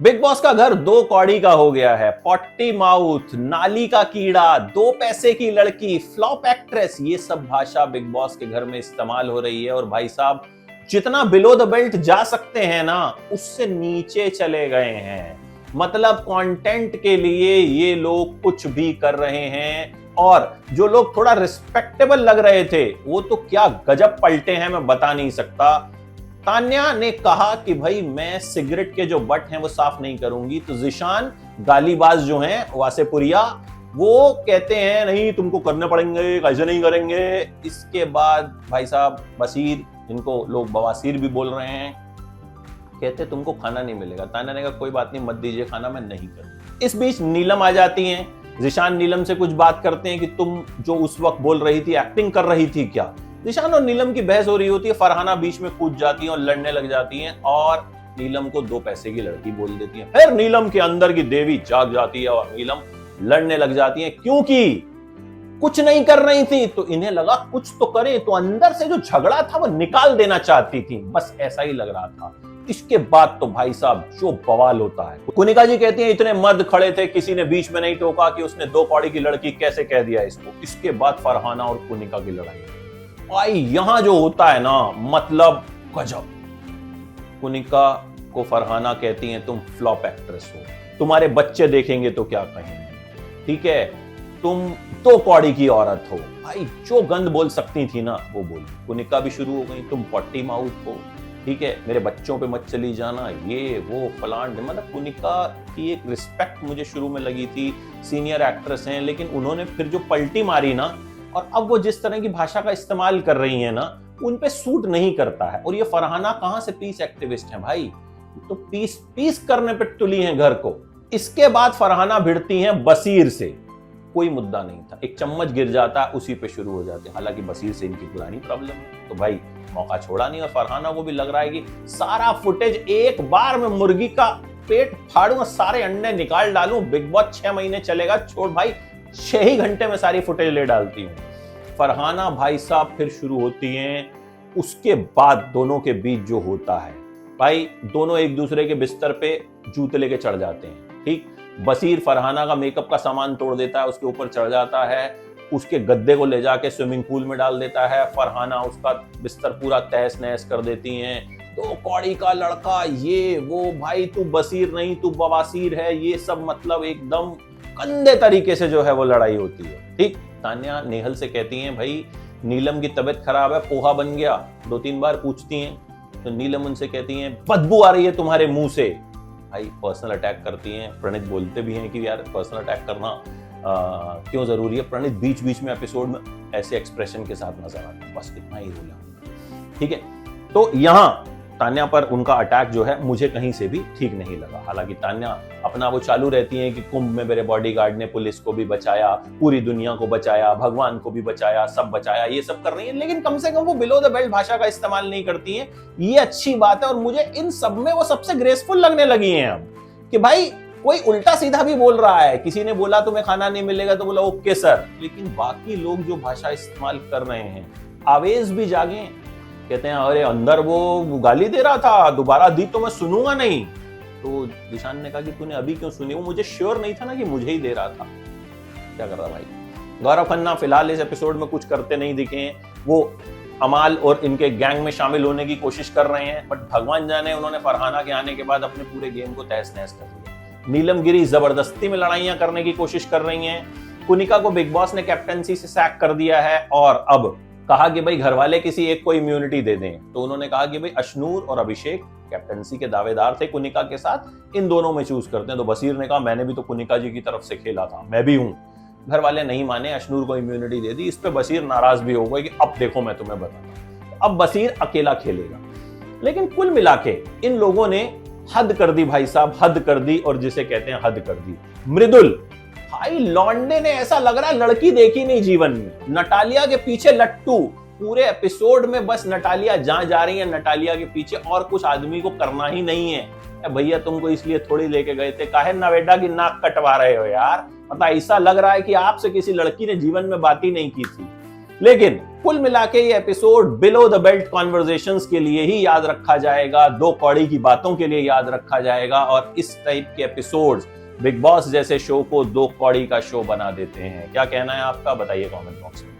Big boss का घर दो कौड़ी का हो गया है। पॉटी माउथ, नाली का कीड़ा, दो पैसे की लड़की, फ्लॉप एक्ट्रेस, ये सब भाषा बिग बॉस के घर में इस्तेमाल हो रही है। और भाई साहब, जितना बिलो द बेल्ट जा सकते हैं ना, उससे नीचे चले गए हैं। मतलब कंटेंट के लिए ये लोग कुछ भी कर रहे हैं। और जो लोग थोड़ा रिस्पेक्टेबल लग रहे थे, वो तो क्या गजब पलटे हैं, मैं बता नहीं सकता। तान्या ने कहा कि भाई मैं सिगरेट के जो बट हैं वो साफ नहीं करूंगी, तो जिशान गालीबाज जो हैं वासेपुरिया, वो कहते हैं नहीं तुमको करने पड़ेंगे, कैसे नहीं करेंगे। इसके बाद भाई साहब बसीर, इनको लोग बवासीर भी बोल रहे हैं, कहते तुमको खाना नहीं मिलेगा। तान्या ने कहा कोई बात नहीं, मत दीजिए खाना, मैं नहीं करूंगी। इस बीच नीलम आ जाती हैं। जिशान नीलम से कुछ बात करते हैं कि तुम जो उस वक्त बोल रही थी, एक्टिंग कर रही थी क्या। जिशान और नीलम की बहस हो रही होती है। फरहाना बीच में कूद जाती है और लड़ने लग जाती हैं और नीलम को दो पैसे की लड़की बोल देती है। फिर नीलम के अंदर की देवी जाग जाती है और नीलम लड़ने लग जाती है, क्योंकि कुछ नहीं कर रही थी तो इन्हें लगा कुछ तो करें, तो अंदर से जो झगड़ा था वो निकाल देना चाहती थी, बस ऐसा ही लग रहा था। इसके बाद तो भाई साहब जो बवाल होता है। कुनिका जी कहती हैं इतने मर्द खड़े थे, किसी ने बीच में नहीं टोका कि उसने दो कौड़ी की लड़की कैसे कह दिया इसको। इसके बाद फरहाना और कुनिका की लड़ाई। भाई यहां जो होता है ना, मतलब गजब। कुनिका को फरहाना कहती हैं तुम फ्लॉप एक्ट्रेस हो, तुम्हारे बच्चे देखेंगे तो क्या कहेंगे, ठीक है, तुम तो कौड़ी की औरत हो। भाई जो गंद बोल सकती थी ना वो बोली। कुनिका भी शुरू हो गई, तुम पट्टी माउथ हो, ठीक है, मेरे बच्चों पे मत चली जाना, ये वो फलान। मतलब कुनिका की एक रिस्पेक्ट मुझे शुरू में लगी थी, सीनियर एक्ट्रेस हैं, लेकिन उन्होंने फिर जो पलटी मारी ना, और अब वो जिस तरह की भाषा का इस्तेमाल कर रही है ना, उन पे सूट नहीं करता है। और ये फरहाना कहां से पीस एक्टिविस्ट है भाई, तो पीस करने पे तुली हैं घर को। इसके बाद फरहाना भिड़ती हैं बसीर से, कोई मुद्दा नहीं था, एक चम्मच गिर जाता उसी पे शुरू हो जाते। हालांकि बसीर से इनकी पुरानी प्रॉब्लम है, तो भाई मौका छोड़ा नहीं। और फरहाना को भी लग रहा है कि सारा फुटेज एक बार में मुर्गी का पेट फाड़ूं, सारे अंडे निकाल डालूं, बिग बॉस 6 महीने चलेगा, छोड़ भाई 6 ही घंटे में सारी फुटेज ले डालती हूं। फरहाना भाई साहब फिर शुरू होती हैं। उसके बाद दोनों के बीच जो होता है भाई, दोनों एक दूसरे के बिस्तर पे जूते लेके चढ़ जाते हैं, ठीक। बसीर फरहाना का मेकअप का सामान तोड़ देता है, उसके ऊपर चढ़ जाता है, उसके गद्दे को ले जाके स्विमिंग पूल में डाल देता है। फरहाना उसका बिस्तर पूरा तहस नहस कर देती हैं। तो कौड़ी का लड़का, ये वो, भाई तू बसीर नहीं तू बवासीर है, ये सब मतलब एकदम गंदे तरीके से जो है वो लड़ाई होती है, ठीक। तान्या नेहल से कहती हैं भाई नीलम की तबीयत खराब है, पोहा बन गया, 2-3 बार पूछती हैं, तो नीलम उनसे कहती हैं बदबू आ रही है तुम्हारे मुंह से। भाई पर्सनल अटैक करती हैं। प्रणीत बोलते भी हैं कि यार पर्सनल अटैक करना क्यों जरूरी है। प्रणीत बीच बीच में एपिसोड में ऐसे एक्सप्रेशन के साथ नजर आते हैं, बस इतना ही बोला, ठीक है। तो यहां तान्या पर उनका अटैक जो है मुझे कहीं से भी ठीक नहीं लगा। हालांकि तान्या अपना वो चालू रहती है कि कुंभ में मेरे बॉडीगार्ड ने पुलिस को भी बचाया, पूरी दुनिया को बचाया, भगवान को भी बचाया, सब बचाया, ये सब कर रही है, लेकिन कम से कम वो बिलो द बेल्ट भाषा का इस्तेमाल नहीं करती है। ये अच्छी बात है। और मुझे इन सब में वो सबसे ग्रेसफुल लगने लगी है अब, कि भाई कोई उल्टा सीधा भी बोल रहा है, किसी ने बोला तुम्हें खाना नहीं मिलेगा तो बोला ओके सर, लेकिन बाकी लोग जो भाषा इस्तेमाल कर रहे हैं, आवेज भी जागे। कहते हैं अरे अंदर वो गाली दे रहा था, दोबारा दी तो मैं सुनूंगा नहीं। तो जिशान ने कहा कि तूने अभी क्यों सुनी, वो मुझे श्योर नहीं था ना कि मुझे ही दे रहा था। क्या कर रहा भाई। गौरव खन्ना फिलहाल इस एपिसोड में कुछ करते नहीं दिखे हैं। वो अमाल और इनके गैंग में शामिल होने की कोशिश कर रहे हैं, बट भगवान जाने उन्होंने फरहाना के आने के बाद अपने पूरे गेम को तहस नहस कर दिया। नीलम गिरी जबरदस्ती में लड़ाइयां करने की कोशिश कर रही हैं। कुनिका को बिग बॉस ने कैप्टनसी से सैक कर दिया है और अब कहा कि भाई घर वाले किसी एक को इम्यूनिटी दे दें। तो उन्होंने कहा कि भाई अशनूर और अभिषेक कैप्टनसी के दावेदार थे कुनिका के साथ, इन दोनों में चूज करते हैं। तो बसीर ने कहा मैंने भी तो कुनिका जी की तरफ से खेला था, मैं भी हूं। घर वाले नहीं माने, अशनूर को इम्यूनिटी दे दी। इस पे बसीर नाराज भी हो गए कि अब देखो मैं तुम्हें बताता हूं। अब बसीर अकेला खेलेगा। लेकिन कुल मिला के इन लोगों ने हद कर दी भाई साहब, हद कर दी, और जिसे कहते हैं हद कर दी। मृदुल भाई लौंडे ने ऐसा लग रहा है लड़की देखी नहीं जीवन में। नटालिया के पीछे लट्टू, पूरे एपिसोड में बस नटालिया जहां जा रही है नटालिया के पीछे, और कुछ आदमी को करना ही नहीं है। भैया तुमको इसलिए थोड़ी लेके गए थे, काहे नवेदा की नाक कटवा रहे हो यार। मतलब ऐसा लग रहा है कि आपसे किसी लड़की ने जीवन में बात ही नहीं की थी। लेकिन कुल मिला के ये episode below the belt conversations के लिए ही याद रखा जाएगा, दो कौड़ी की बातों के लिए याद रखा जाएगा, और इस टाइप के एपिसोड्स बिग बॉस जैसे शो को दो कौड़ी का शो बना देते हैं। क्या कहना है आपका, बताइए कमेंट बॉक्स में।